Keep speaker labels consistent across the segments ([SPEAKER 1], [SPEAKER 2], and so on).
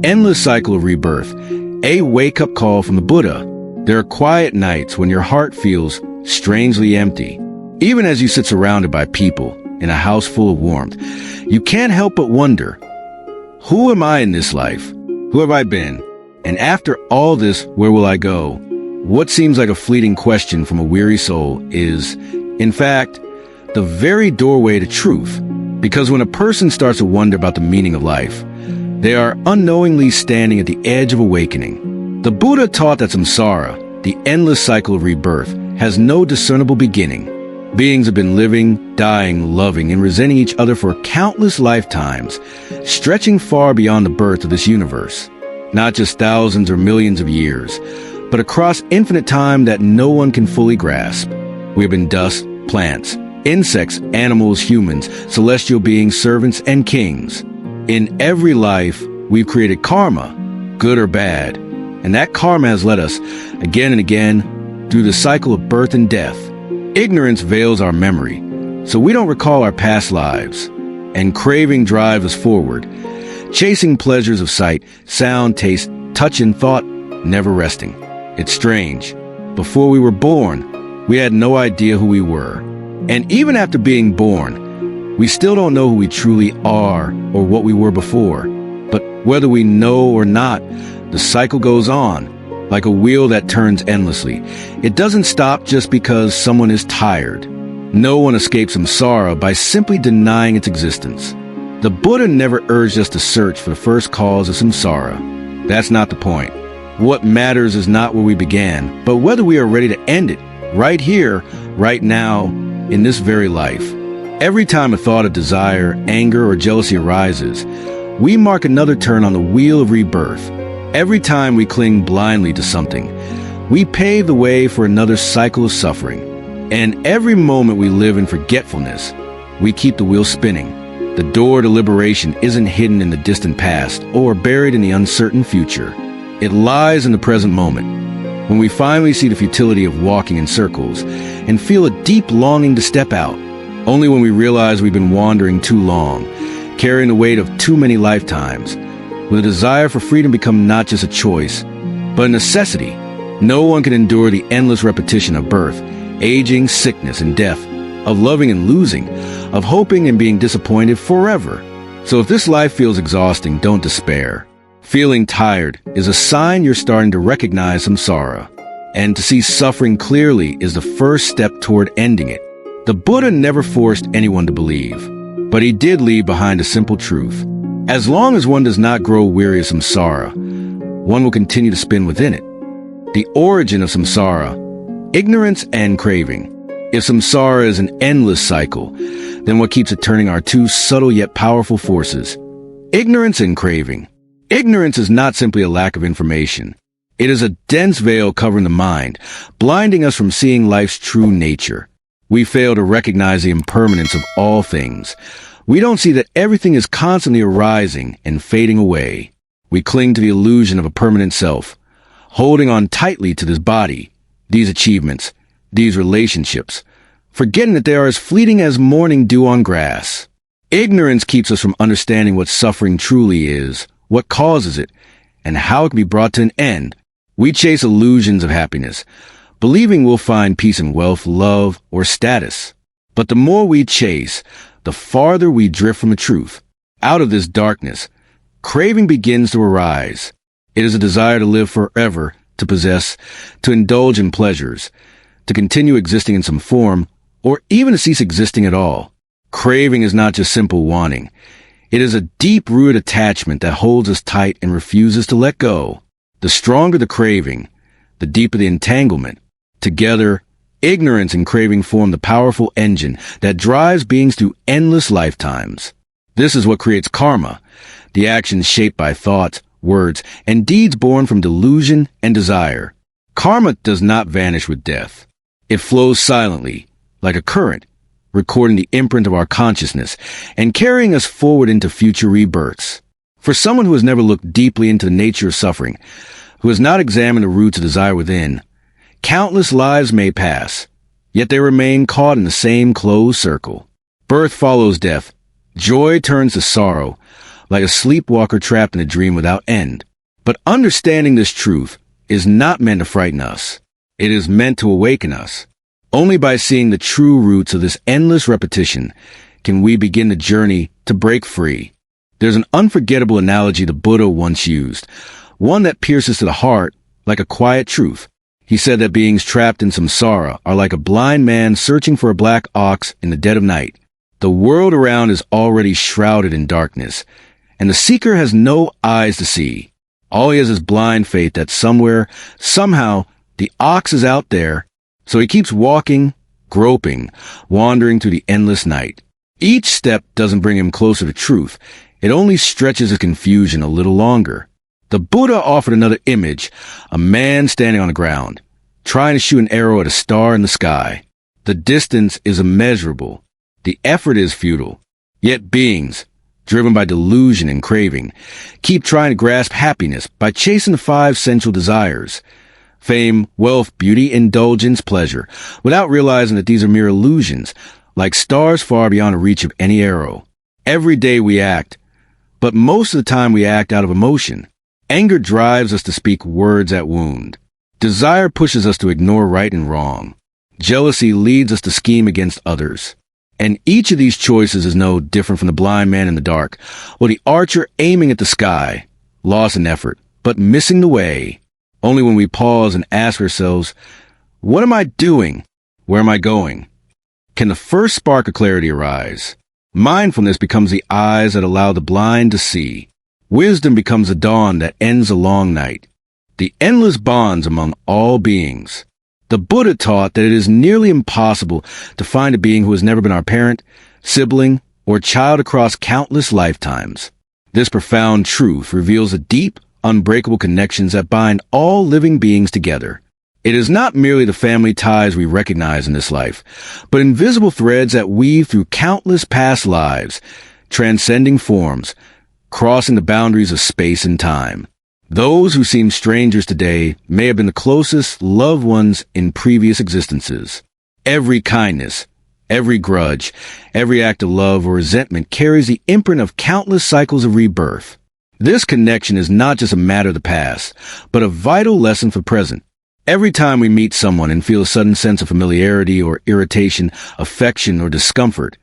[SPEAKER 1] endless cycle of rebirth, a wake-up call from the Buddha. There are quiet nights when your heart feels strangely empty. Even as you sit surrounded by people in a house full of warmth, you can't help but wonder, who am I in this life? Who have I been? And after all this, where will I go? What seems like a fleeting question from a weary soul is, in fact, the very doorway to truth. Because when a person starts to wonder about the meaning of life, they are unknowingly standing at the edge of awakening. The Buddha taught that samsara, the endless cycle of rebirth, has no discernible beginning. Beings have been living, dying, loving, and resenting each other for countless lifetimes, stretching far beyond the birth of this universe. Not just thousands or millions of years, but across infinite time that no one can fully grasp. We have been dust, plants, insects, animals, humans, celestial beings, servants, and kings. In every life, we've created karma, good or bad, and that karma has led us, again and again, through the cycle of birth and death. Ignorance veils our memory, so we don't recall our past lives, and craving drives us forward, chasing pleasures of sight, sound, taste, touch, and thought, never resting. It's strange. Before we were born, we had no idea who we were. And even after being born, we still don't know who we truly are or what we were before. But whether we know or not, the cycle goes on, like a wheel that turns endlessly. It doesn't stop just because someone is tired. No one escapes samsara by simply denying its existence. The Buddha never urged us to search for the first cause of samsara. That's not the point. What matters is not where we began, but whether we are ready to end it, right here, right now, in this very life. Every time a thought of desire, anger, or jealousy arises, we mark another turn on the wheel of rebirth. Every time we cling blindly to something, we pave the way for another cycle of suffering. And every moment we live in forgetfulness, we keep the wheel spinning. The door to liberation isn't hidden in the distant past or buried in the uncertain future. It lies in the present moment, when we finally see the futility of walking in circles and feel a deep longing to step out, only when we realize we've been wandering too long, carrying the weight of too many lifetimes, will the desire for freedom become not just a choice, but a necessity. No one can endure the endless repetition of birth, aging, sickness, and death, of loving and losing, of hoping and being disappointed forever. So if this life feels exhausting, don't despair. Feeling tired is a sign you're starting to recognize samsara, and to see suffering clearly is the first step toward ending it. The Buddha never forced anyone to believe, but he did leave behind a simple truth. As long as one does not grow weary of samsara, one will continue to spin within it. The origin of samsara, ignorance and craving. If samsara is an endless cycle, then what keeps it turning are two subtle yet powerful forces, ignorance and craving. Ignorance is not simply a lack of information. It is a dense veil covering the mind, blinding us from seeing life's true nature. We fail to recognize the impermanence of all things. We don't see that everything is constantly arising and fading away. We cling to the illusion of a permanent self, holding on tightly to this body, these achievements, these relationships, forgetting that they are as fleeting as morning dew on grass. Ignorance keeps us from understanding what suffering truly is, what causes it, and how it can be brought to an end. We chase illusions of happiness, believing we'll find peace in wealth, love, or status. But the more we chase, the farther we drift from the truth. Out of this darkness, craving begins to arise. It is a desire to live forever, to possess, to indulge in pleasures, to continue existing in some form, or even to cease existing at all. Craving is not just simple wanting. It is a deep-rooted attachment that holds us tight and refuses to let go. The stronger the craving, the deeper the entanglement. Together, ignorance and craving form the powerful engine that drives beings through endless lifetimes. This is what creates karma, the actions shaped by thoughts, words, and deeds born from delusion and desire. Karma does not vanish with death. It flows silently, like a current, recording the imprint of our consciousness and carrying us forward into future rebirths. For someone who has never looked deeply into the nature of suffering, who has not examined the roots of desire within, countless lives may pass, yet they remain caught in the same closed circle. Birth follows death, joy turns to sorrow, like a sleepwalker trapped in a dream without end. But understanding this truth is not meant to frighten us. It is meant to awaken us. Only by seeing the true roots of this endless repetition can we begin the journey to break free. There's an unforgettable analogy the Buddha once used, one that pierces to the heart like a quiet truth. He said that beings trapped in samsara are like a blind man searching for a black ox in the dead of night. The world around is already shrouded in darkness, and the seeker has no eyes to see. All he has is blind faith that somewhere, somehow, the ox is out there, so he keeps walking, groping, wandering through the endless night. Each step doesn't bring him closer to truth. It only stretches his confusion a little longer. The Buddha offered another image, a man standing on the ground, trying to shoot an arrow at a star in the sky. The distance is immeasurable. The effort is futile. Yet beings, driven by delusion and craving, keep trying to grasp happiness by chasing the 5 sensual desires: fame, wealth, beauty, indulgence, pleasure, without realizing that these are mere illusions, like stars far beyond the reach of any arrow. Every day we act, but most of the time we act out of emotion. Anger drives us to speak words that wound. Desire pushes us to ignore right and wrong. Jealousy leads us to scheme against others. And each of these choices is no different from the blind man in the dark, or the archer aiming at the sky, lost in effort, but missing the way. Only when we pause and ask ourselves, what am I doing? Where am I going? Can the first spark of clarity arise. Mindfulness becomes the eyes that allow the blind to see. Wisdom becomes the dawn that ends a long night. The endless bonds among all beings. The Buddha taught that it is nearly impossible to find a being who has never been our parent, sibling, or child across countless lifetimes. This profound truth reveals the deep, unbreakable connections that bind all living beings together. It is not merely the family ties we recognize in this life, but invisible threads that weave through countless past lives, transcending forms, crossing the boundaries of space and time. Those who seem strangers today may have been the closest loved ones in previous existences. Every kindness, every grudge, every act of love or resentment carries the imprint of countless cycles of rebirth. This connection is not just a matter of the past, but a vital lesson for the present. Every time we meet someone and feel a sudden sense of familiarity or irritation, affection or discomfort,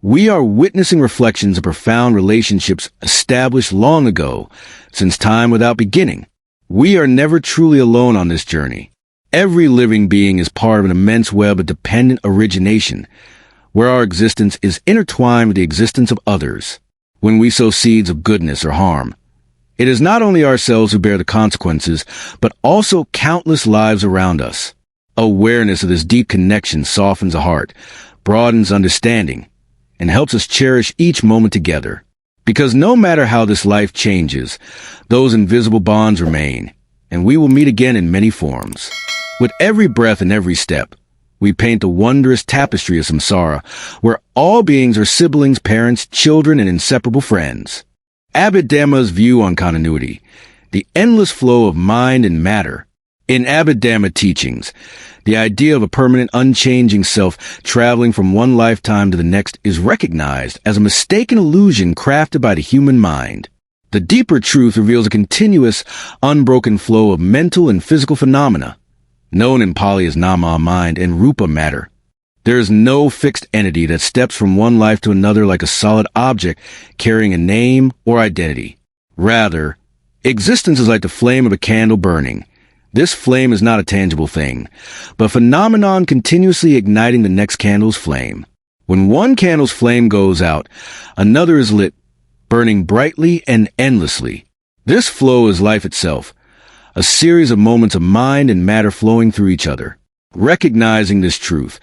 [SPEAKER 1] we are witnessing reflections of profound relationships established long ago, since time without beginning. We are never truly alone on this journey. Every living being is part of an immense web of dependent origination, where our existence is intertwined with the existence of others. When we sow seeds of goodness or harm, it is not only ourselves who bear the consequences, but also countless lives around us. Awareness of this deep connection softens the heart, broadens understanding, and helps us cherish each moment together. Because no matter how this life changes, those invisible bonds remain, and we will meet again in many forms. With every breath and every step, we paint the wondrous tapestry of samsara, where all beings are siblings, parents, children, and inseparable friends. Abhidhamma's view on continuity, the endless flow of mind and matter. In Abhidhamma teachings, the idea of a permanent, unchanging self traveling from one lifetime to the next is recognized as a mistaken illusion crafted by the human mind. The deeper truth reveals a continuous, unbroken flow of mental and physical phenomena, known in Pali as nama, mind, and rupa, matter. There is no fixed entity that steps from one life to another like a solid object carrying a name or identity. Rather, existence is like the flame of a candle burning. This flame is not a tangible thing, but a phenomenon continuously igniting the next candle's flame. When one candle's flame goes out, another is lit, burning brightly and endlessly. This flow is life itself, a series of moments of mind and matter flowing through each other. Recognizing this truth,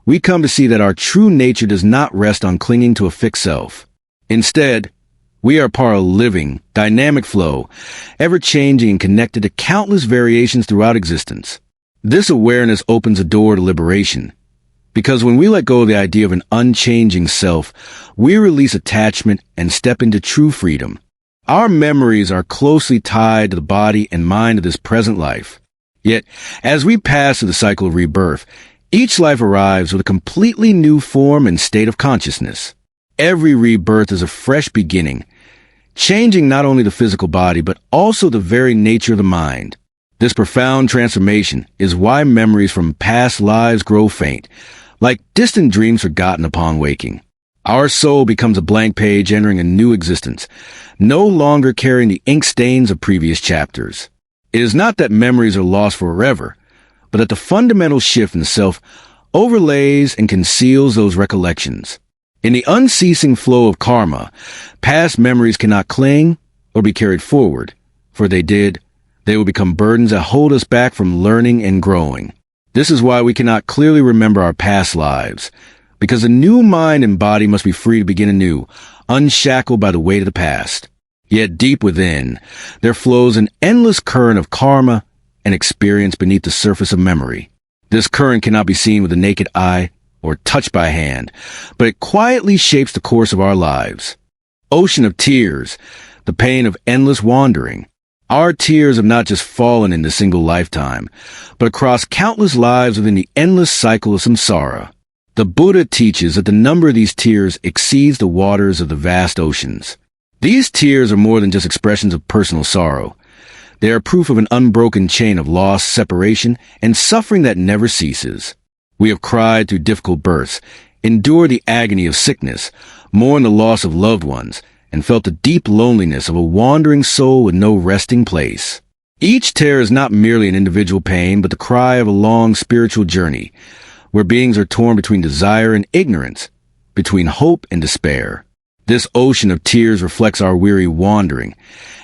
[SPEAKER 1] we come to see that our true nature does not rest on clinging to a fixed self. Instead, we are part of a living, dynamic flow, ever-changing and connected to countless variations throughout existence. This awareness opens a door to liberation, because when we let go of the idea of an unchanging self, we release attachment and step into true freedom. Our memories are closely tied to the body and mind of this present life. Yet, as we pass through the cycle of rebirth, each life arrives with a completely new form and state of consciousness. Every rebirth is a fresh beginning, changing not only the physical body but also the very nature of the mind. This profound transformation is why memories from past lives grow faint, like distant dreams forgotten upon waking. Our soul becomes a blank page entering a new existence, no longer carrying the ink stains of previous chapters. It is not that memories are lost forever, but that the fundamental shift in self overlays and conceals those recollections. In the unceasing flow of karma, past memories cannot cling or be carried forward, for they did, they will become burdens that hold us back from learning and growing. This is why we cannot clearly remember our past lives, because the new mind and body must be free to begin anew, unshackled by the weight of the past. Yet deep within, there flows an endless current of karma and experience beneath the surface of memory. This current cannot be seen with the naked eye or touched by hand, but it quietly shapes the course of our lives. Ocean of tears, the pain of endless wandering. Our tears have not just fallen in a single lifetime, but across countless lives within the endless cycle of samsara. The Buddha teaches that the number of these tears exceeds the waters of the vast oceans. These tears are more than just expressions of personal sorrow. They are proof of an unbroken chain of loss, separation, and suffering that never ceases. We have cried through difficult births, endured the agony of sickness, mourned the loss of loved ones, and felt the deep loneliness of a wandering soul with no resting place. Each tear is not merely an individual pain, but the cry of a long spiritual journey, where beings are torn between desire and ignorance, between hope and despair. This ocean of tears reflects our weary wandering,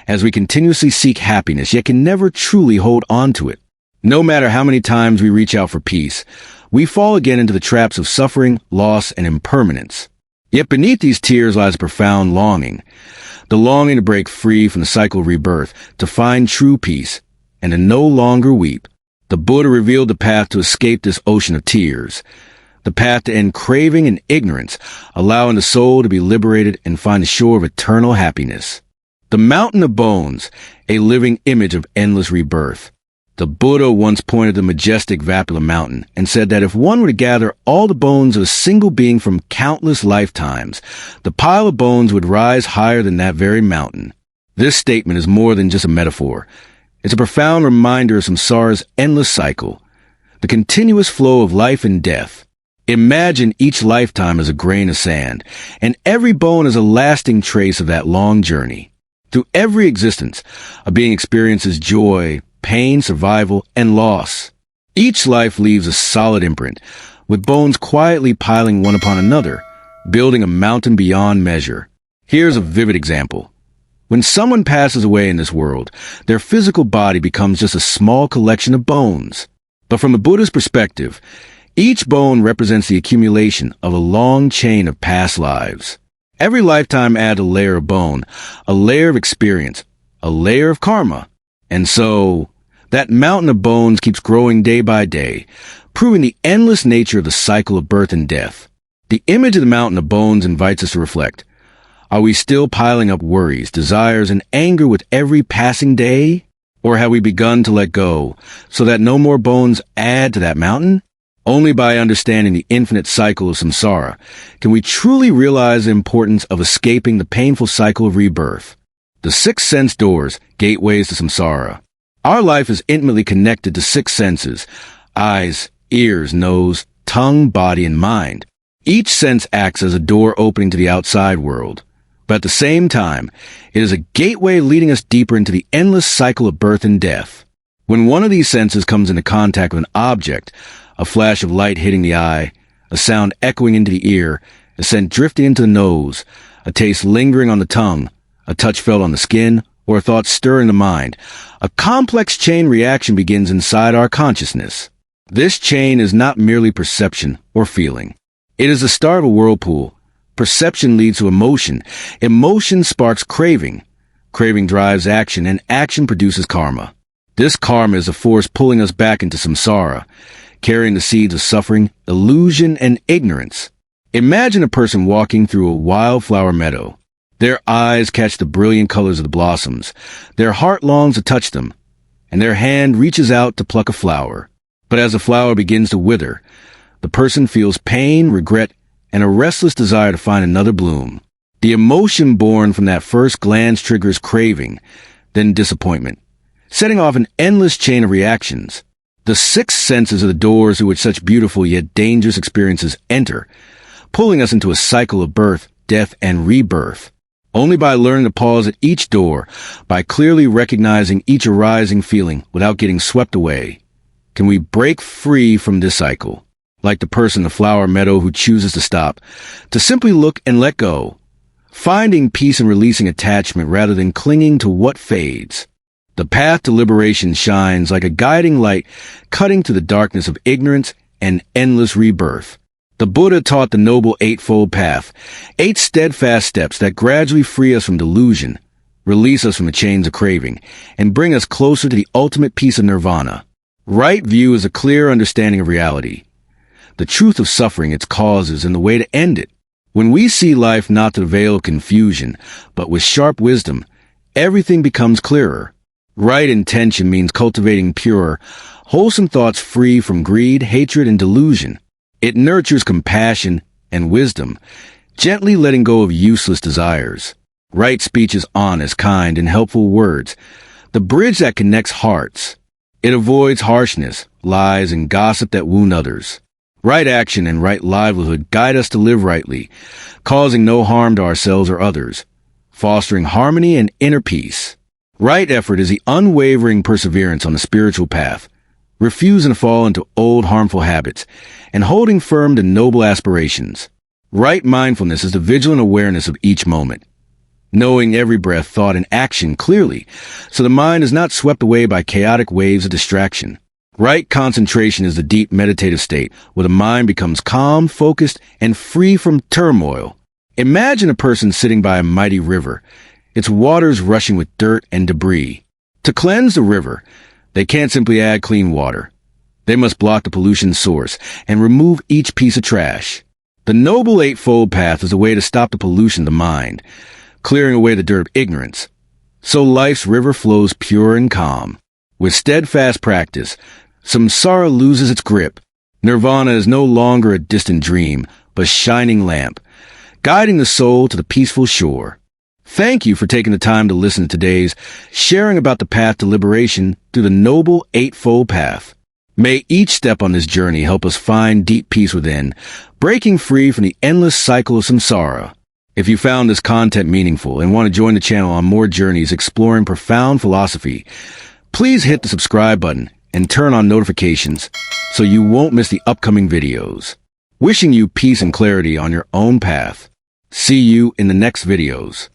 [SPEAKER 1] as we continuously seek happiness, yet can never truly hold on to it. No matter how many times we reach out for peace, we fall again into the traps of suffering, loss, and impermanence. Yet beneath these tears lies a profound longing, the longing to break free from the cycle of rebirth, to find true peace, and to no longer weep. The Buddha revealed the path to escape this ocean of tears, the path to end craving and ignorance, allowing the soul to be liberated and find the shore of eternal happiness. The mountain of bones, a living image of endless rebirth. The Buddha once pointed to the majestic Vapula mountain and said that if one were to gather all the bones of a single being from countless lifetimes, the pile of bones would rise higher than that very mountain. This statement is more than just a metaphor. It's a profound reminder of samsara's endless cycle, the continuous flow of life and death. Imagine each lifetime as a grain of sand, and every bone is a lasting trace of that long journey. Through every existence, a being experiences joy, pain, survival, and loss. Each life leaves a solid imprint, with bones quietly piling one upon another, building a mountain beyond measure. Here's a vivid example. When someone passes away in this world, their physical body becomes just a small collection of bones. But from a Buddhist perspective, each bone represents the accumulation of a long chain of past lives. Every lifetime adds a layer of bone, a layer of experience, a layer of karma. And so, that mountain of bones keeps growing day by day, proving the endless nature of the cycle of birth and death. The image of the mountain of bones invites us to reflect. Are we still piling up worries, desires, and anger with every passing day? Or have we begun to let go, so that no more bones add to that mountain? Only by understanding the infinite cycle of samsara can we truly realize the importance of escaping the painful cycle of rebirth. The 6 sense doors, gateways to samsara. Our life is intimately connected to 6 senses: eyes, ears, nose, tongue, body, and mind. Each sense acts as a door opening to the outside world. But at the same time, it is a gateway leading us deeper into the endless cycle of birth and death. When one of these senses comes into contact with an object, a flash of light hitting the eye, a sound echoing into the ear, a scent drifting into the nose, a taste lingering on the tongue, a touch felt on the skin, or a thought stirring the mind, a complex chain reaction begins inside our consciousness. This chain is not merely perception or feeling. It is the start of a whirlpool. Perception leads to emotion. Emotion sparks craving. Craving drives action, and action produces karma. This karma is a force pulling us back into samsara, carrying the seeds of suffering, illusion, and ignorance. Imagine a person walking through a wildflower meadow. Their eyes catch the brilliant colors of the blossoms. Their heart longs to touch them, and their hand reaches out to pluck a flower. But as the flower begins to wither, the person feels pain, regret, and a restless desire to find another bloom. The emotion born from that first glance triggers craving, then disappointment, setting off an endless chain of reactions. The sixth senses are the doors through which such beautiful yet dangerous experiences enter, pulling us into a cycle of birth, death, and rebirth. Only by learning to pause at each door, by clearly recognizing each arising feeling without getting swept away, can we break free from this cycle. Like the person in the flower meadow who chooses to stop, to simply look and let go, finding peace and releasing attachment rather than clinging to what fades. The path to liberation shines like a guiding light, cutting through the darkness of ignorance and endless rebirth. The Buddha taught the Noble Eightfold Path, 8 steadfast steps that gradually free us from delusion, release us from the chains of craving, and bring us closer to the ultimate peace of nirvana. Right view is a clear understanding of reality, the truth of suffering, its causes, and the way to end it. When we see life not through the veil of confusion, but with sharp wisdom, everything becomes clearer. Right intention means cultivating pure, wholesome thoughts free from greed, hatred, and delusion. It nurtures compassion and wisdom, gently letting go of useless desires. Right speech is honest, kind, and helpful words, the bridge that connects hearts. It avoids harshness, lies, and gossip that wound others. Right action and right livelihood guide us to live rightly, causing no harm to ourselves or others, fostering harmony and inner peace. Right effort is the unwavering perseverance on the spiritual path, refusing to fall into old harmful habits, and holding firm to noble aspirations. Right mindfulness is the vigilant awareness of each moment, knowing every breath, thought, and action clearly, so the mind is not swept away by chaotic waves of distraction. Right concentration is the deep meditative state, where the mind becomes calm, focused, and free from turmoil. Imagine a person sitting by a mighty river, its waters rushing with dirt and debris. To cleanse the river, they can't simply add clean water. They must block the pollution source and remove each piece of trash. The Noble Eightfold Path is a way to stop the pollution of the mind, clearing away the dirt of ignorance, so life's river flows pure and calm. With steadfast practice, samsara loses its grip. Nirvana is no longer a distant dream, but a shining lamp, guiding the soul to the peaceful shore. Thank you for taking the time to listen to today's sharing about the path to liberation through the Noble Eightfold Path. May each step on this journey help us find deep peace within, breaking free from the endless cycle of samsara. If you found this content meaningful and want to join the channel on more journeys exploring profound philosophy, please hit the subscribe button and turn on notifications so you won't miss the upcoming videos. Wishing you peace and clarity on your own path. See you in the next videos.